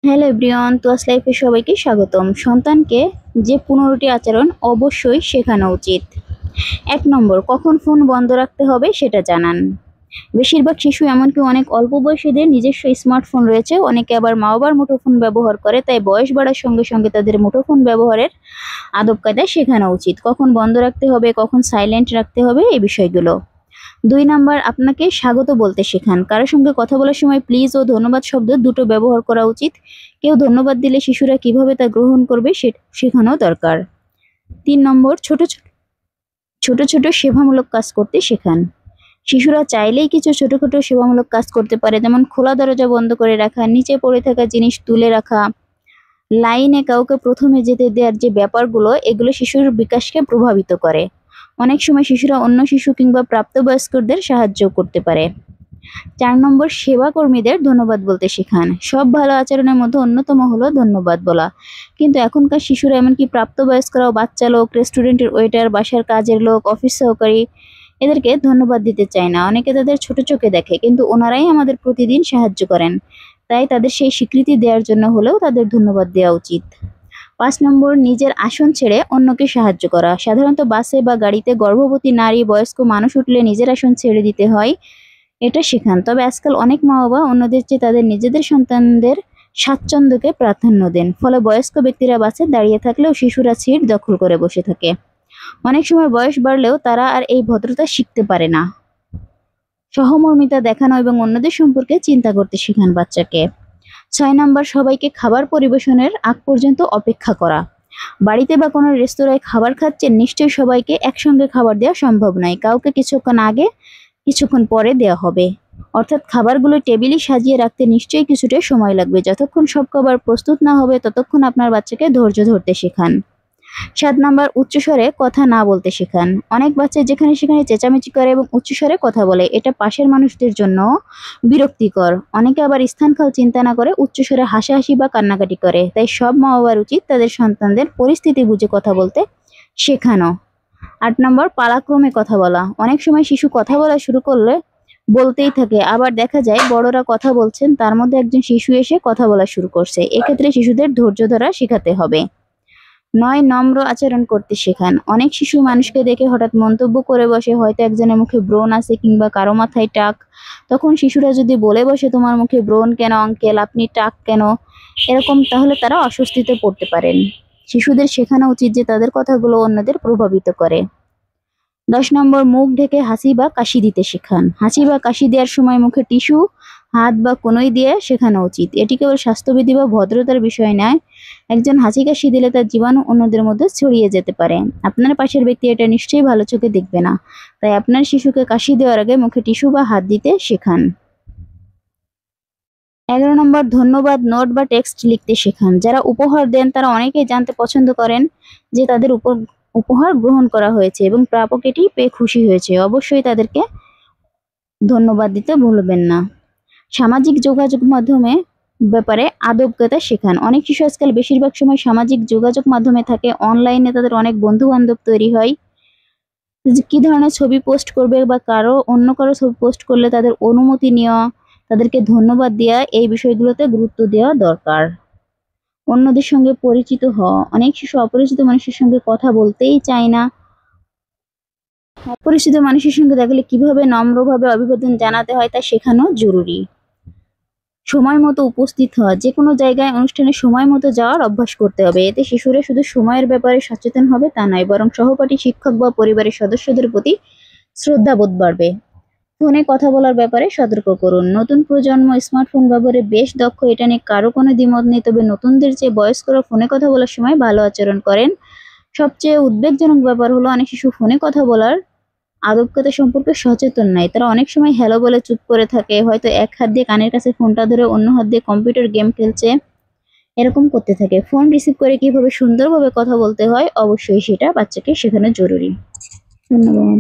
Hello everyone, তোয়াস লাইফে সবাইকে স্বাগতম। সন্তানকে যে 15টি আচরণ অবশ্যই শেখানো উচিত। 1 নম্বর, কখন ফোন বন্ধ রাখতে হবে সেটা জানান। বেশিরভাগ শিশু, এমনকি অনেক অল্প বয়সীদের নিজস্ব স্মার্টফোন রয়েছে, অনেকে আবার মা বাবার মুঠোফোন ব্যবহার করে। তাই বয়স বাড়ার সঙ্গে সঙ্গে তাদের মুঠোফোন ব্যবহারের আদব কায়দা শেখানো উচিত। কখন বন্ধ রাখতে হবে, কখন সাইলেন্ট রাখতে হবে, এই বিষয়গুলো। 2 নাম্বার, আপনাকে স্বাগত বলতে শেখান। কারোর সঙ্গে কথা বলার সময় প্লিজ ও ধন্যবাদ শব্দ দুটো ব্যবহার করা উচিত। কেউ ধন্যবাদ দিলে শিশুরা কিভাবে তা গ্রহণ করবে শেখানো দরকার। 3 নম্বর, ছোট ছোট সেবামূলক কাজ করতে শেখান। শিশুরা চাইলেই কিছু ছোটখাটো সেবামূলক কাজ করতে পারে, যেমন খোলা দরজা বন্ধ করে রাখা, নিচে পড়ে থাকা জিনিস তুলে রাখা, লাইনে কাউকে প্রথমে যেতে দেওয়ার যে ব্যাপারগুলো, এগুলো শিশুর বিকাশকে প্রভাবিত করে। অনেক সময় শিশুরা অন্য শিশু কিংবা প্রাপ্তবয়স্কদের সাহায্য করতে পারে। 4 নম্বর, সেবা কর্মীদের ধন্যবাদ বলতে শেখান। সব ভালো আচরণের মধ্যে অন্যতম হলো ধন্যবাদ বলা। কিন্তু এখনকার শিশুরা, এমনকি প্রাপ্তবয়স্করাও, বাচ্চা লোক, রেস্টুরেন্টের ওয়েটার, বাসার কাজের লোক, অফিস সহকারী, এদেরকে ধন্যবাদ দিতে চায় না। অনেকে তাদের ছোট চোখে দেখে, কিন্তু ওনারাই আমাদের প্রতিদিন সাহায্য করেন। তাই তাদের সেই স্বীকৃতি দেওয়ার জন্য হলেও তাদের ধন্যবাদ দেওয়া উচিত। 5 নম্বর, নিজের আসন ছেড়ে অন্যকে সাহায্য করা। সাধারণত বাসে বা গাড়িতে গর্ভবতী নারী, বয়স্ক মানুষ উঠলে নিজের আসন ছেড়ে দিতে হয়, এটা শেখান। তবে আজকাল অনেক মা বাবা অন্যদের চেয়ে তাদের নিজেদের সন্তানদের স্বাচ্ছন্দ্যকে প্রাধান্য দেন। ফলে বয়স্ক ব্যক্তিরা বাসে দাঁড়িয়ে থাকলেও শিশুরা সিট দখল করে বসে থাকে। অনেক সময় বয়স বাড়লেও তারা আর এই ভদ্রতা শিখতে পারে না। সহমর্মিতা দেখানো এবং অন্যদের সম্পর্কে চিন্তা করতে শেখান বাচ্চাকে। 6 নম্বর, সবাইকে খাবার পরিবেশনের আগ পর্যন্ত অপেক্ষা করা। বাড়িতে বা কোনো রেস্তোরাঁয় খাবার খাচ্ছেন, নিশ্চয়ই সবাইকে একসঙ্গে খাবার দেওয়া সম্ভব নয়। কাউকে কিছুক্ষণ আগে, কিছুক্ষণ পরে দেওয়া হবে। অর্থাৎ খাবারগুলো টেবিলে সাজিয়ে রাখতে নিশ্চয়ই কিছুটা সময় লাগবে। যতক্ষণ সব খাবার প্রস্তুত না হবে ততক্ষণ আপনার বাচ্চাকে ধৈর্য ধরতে শেখান। 7 নাম্বার, উচ্চস্বরে কথা না বলতে শেখান। অনেক বাচ্চা যেখানে সেখানে চেঁচামেচি করে এবং উচ্চস্বরে কথা বলে, এটা পাশের মানুষদের জন্য বিরক্তিকর। অনেকে আবার স্থানকাল চিন্তা না করে উচ্চস্বরে হাসাহাসি বা কান্নাকাটি করে। তাই সব মা বাবার উচিত তাদের সন্তানদের পরিস্থিতি বুঝে কথা বলতে শেখানো। 8 নম্বর, পালাক্রমে কথা বলা। অনেক সময় শিশু কথা বলা শুরু করলে বলতেই থাকে, আবার দেখা যায় বড়রা কথা বলছেন, তার মধ্যে একজন শিশু এসে কথা বলা শুরু করছে। এক্ষেত্রে শিশুদের ধৈর্য ধরা শেখাতে হবে। 9, নম্র আচরণ করতে শেখান। অনেক শিশু মানুষকে দেখে হঠাৎ মন্তব্য করে বসে, হয়তো একজনের মুখে ব্রণ আছে কিংবা কারো মাথায় টাক। তখন শিশুরা যদি বলে বসে, তোমার মুখে ব্রণ কেন আঙ্কেল, আপনি টাক কেন, এরকম, তাহলে তারা অস্বস্তিতে পড়তে পারেন। শিশুদের শেখানো উচিত যে তাদের কথাগুলো অন্যদের প্রভাবিত করে। 10 নম্বর, মুখ ঢেকে হাসি বা কাশি দিতে শেখান। হাসি বা কাশি দেওয়ার সময় মুখে টিস্যু, হাত বা কনুই দিয়ে শেখানো উচিত। এটি কেবল স্বাস্থ্যবিধি বা ভদ্রতার বিষয় নয়। একজন হাসি কাশি দিলে তার জীবাণু অন্যদের মধ্যে ছড়িয়ে যেতে পারে। আপনার পাশের ব্যক্তি এটা নিশ্চয়ই ভালো চোখে দেখবে না। তাই আপনার শিশুকে কাশি দেওয়ার আগে মুখে টিস্যু বা হাত দিতে শেখান। 11 নম্বর, ধন্যবাদ নোট বা টেক্সট লিখতে শেখান। যারা উপহার দেন তারা অনেকেই জানতে পছন্দ করেন যে তাদের উপহার গ্রহণ করা হয়েছে এবং প্রাপক এটি পেয়ে খুশি হয়েছে। অবশ্যই তাদেরকে ধন্যবাদ দিতে ভুলবেন না। সামাজিক যোগাযোগ মাধ্যমে ব্যাপারে আদব কায়দা শেখান। অনেক শিশু আজকাল বেশিরভাগ সময় সামাজিক যোগাযোগ মাধ্যমে থাকে। অনলাইনে তাদের অনেক বন্ধু বান্ধব তৈরি হয়। কি ধরনের ছবি পোস্ট করবে বা অন্য কারো ছবি পোস্ট করলে তাদের অনুমতি নেওয়া, তাদেরকে ধন্যবাদ দেওয়া, এই বিষয়গুলোতে গুরুত্ব দেওয়া দরকার। অন্যদের সঙ্গে পরিচিত হওয়া। অনেক শিশু অপরিচিত মানুষের সঙ্গে কথা বলতেই চায় না। অপরিচিত মানুষের সঙ্গে দেখলে কিভাবে নম্রভাবে অভিবাদন জানাতে হয় তা শেখানো জরুরি। সময় মতো উপস্থিত হওয়া। যে কোনো জায়গায় অনুষ্ঠানে সময় মতো যাওয়ার অভ্যাস করতে হবে। এতে শিশুরা শুধু সময়ের ব্যাপারে সচেতন হবে তা নয়, বরং সহপাঠী, শিক্ষক বা পরিবারের সদস্যদের প্রতি শ্রদ্ধাবোধ বাড়বে। ফোনে কথা বলার ব্যাপারে সতর্ক করুন। নতুন প্রজন্ম স্মার্টফোন ব্যবহারে বেশ দক্ষ, এটা নিয়ে কারো কোনো দ্বিমত নেই। তবে নতুনদের চেয়ে বয়স্করা ফোনে কথা বলার সময় ভালো আচরণ করেন। সবচেয়ে উদ্বেগজনক ব্যাপার হলো অনেক শিশু ফোনে কথা বলার আদব কায়দা সম্পর্কে সচেতন নয়। তারা অনেক সময় হ্যালো বলে চুপ করে থাকে, হয়তো এক হাত দিয়ে কানের কাছে ফোনটা ধরে অন্য হাত দিয়ে কম্পিউটার গেম খেলছে, এরকম করতে থাকে। ফোন রিসিভ করে কিভাবে সুন্দরভাবে কথা বলতে হয় অবশ্যই সেটা বাচ্চাকে শেখানো জরুরি। ধন্যবাদ।